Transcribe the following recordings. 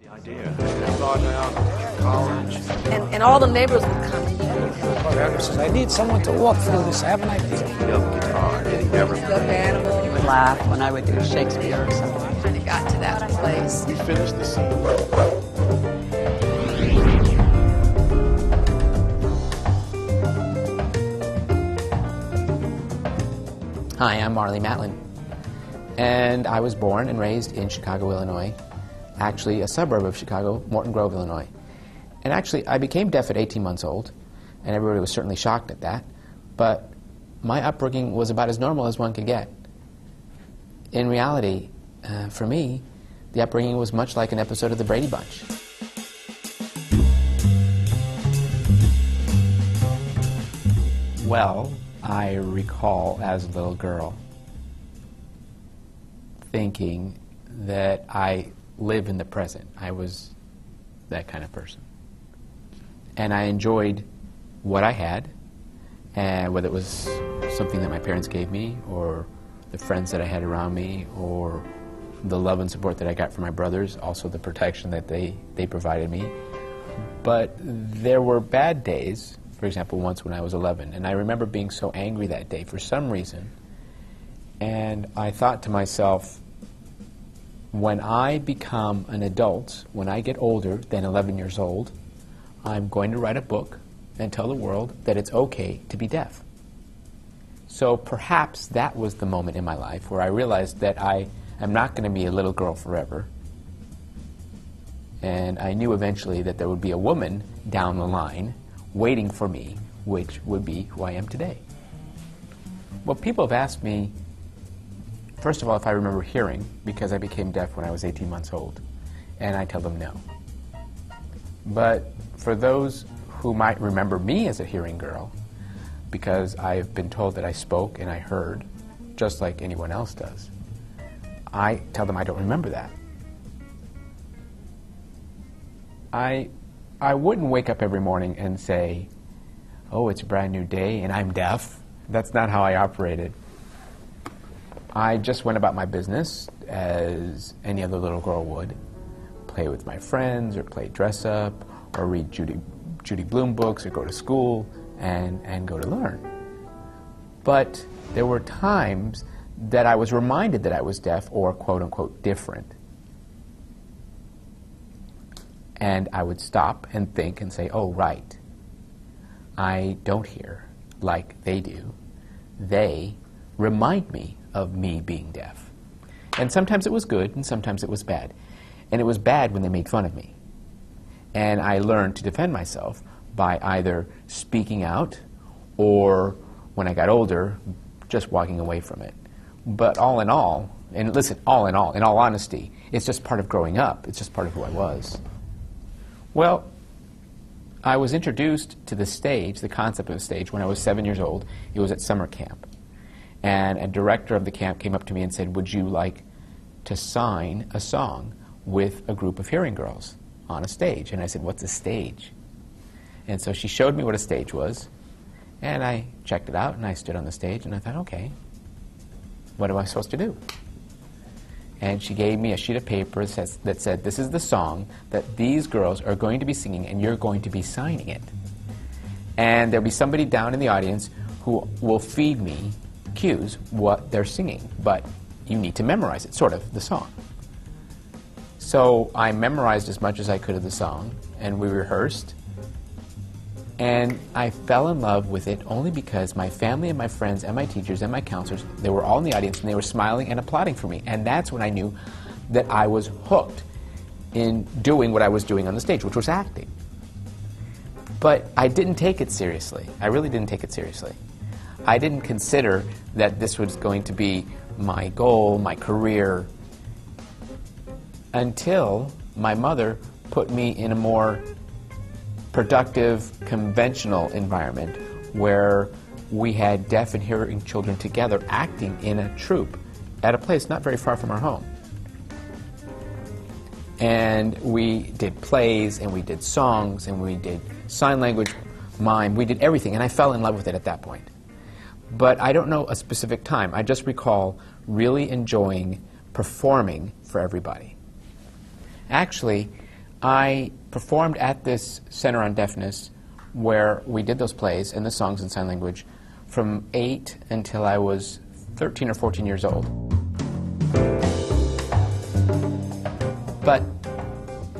The idea. I've gone out to college. And all the neighbors would come together. He says, I need someone to walk through this. I have an idea. He played guitar and he never Stuffed animals. He would laugh when I would do Shakespeare or something. Kind of got to that place. We finished the scene. Hi, I'm Marlee Matlin, and I was born and raised in Chicago, Illinois, actually a suburb of Chicago, Morton Grove, Illinois. And actually, I became deaf at 18 months old, and everybody was certainly shocked at that, but my upbringing was about as normal as one could get. In reality, for me, the upbringing was much like an episode of The Brady Bunch. Well, I recall as a little girl thinking that I live in the present. I was that kind of person. And I enjoyed what I had, and whether it was something that my parents gave me, or the friends that I had around me, or the love and support that I got from my brothers, also the protection that they provided me. But there were bad days. For example, once when I was 11, and I remember being so angry that day for some reason, and I thought to myself, when I become an adult, when I get older than 11 years old, I'm going to write a book and tell the world that it's okay to be deaf. So perhaps that was the moment in my life where I realized that I am not going to be a little girl forever, and I knew eventually that there would be a woman down the line waiting for me, which would be who I am today. Well, people have asked me, first of all, if I remember hearing, because I became deaf when I was 18 months old, and I tell them no. But for those who might remember me as a hearing girl, because I've been told that I spoke and I heard, just like anyone else does, I tell them I don't remember that. I wouldn't wake up every morning and say, oh, it's a brand new day and I'm deaf. That's not how I operated. I just went about my business as any other little girl would. Play with my friends, or play dress up, or read Judy Blume books, or go to school and go to learn. But there were times that I was reminded that I was deaf, or quote-unquote different. And I would stop and think and say, oh, right, I don't hear like they do. They remind me of me being deaf. And sometimes it was good, and sometimes it was bad. And it was bad when they made fun of me. And I learned to defend myself by either speaking out, or, when I got older, just walking away from it. But all in all, and listen, in all honesty, it's just part of growing up. It's just part of who I was. Well, I was introduced to the stage, the concept of the stage, when I was 7 years old. It was at summer camp. And a director of the camp came up to me and said, would you like to sign a song with a group of hearing girls on a stage? And I said, what's a stage? And so she showed me what a stage was, and I checked it out, and I stood on the stage, and I thought, okay, what am I supposed to do? And she gave me a sheet of paper that said, this is the song that these girls are going to be singing, and you're going to be signing it. And there'll be somebody down in the audience who will feed me cues what they're singing, but you need to memorize it, sort of, the song. So I memorized as much as I could of the song, and we rehearsed. And I fell in love with it only because my family and my friends and my teachers and my counselors, they were all in the audience and they were smiling and applauding for me. And that's when I knew that I was hooked in doing what I was doing on the stage, which was acting. But I didn't take it seriously. I really didn't take it seriously. I didn't consider that this was going to be my goal, my career, until my mother put me in a more productive, conventional environment where we had deaf and hearing children together acting in a troupe at a place not very far from our home. And we did plays, and we did songs, and we did sign language, mime, we did everything, and I fell in love with it at that point. But I don't know a specific time. I just recall really enjoying performing for everybody. Actually, I performed at this Center on Deafness where we did those plays and the songs in sign language from 8 until I was 13 or 14 years old. But,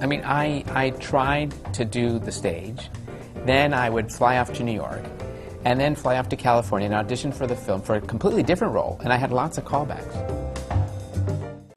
I mean, I tried to do the stage. Then I would fly off to New York, and then fly off to California and audition for the film for a completely different role, and I had lots of callbacks.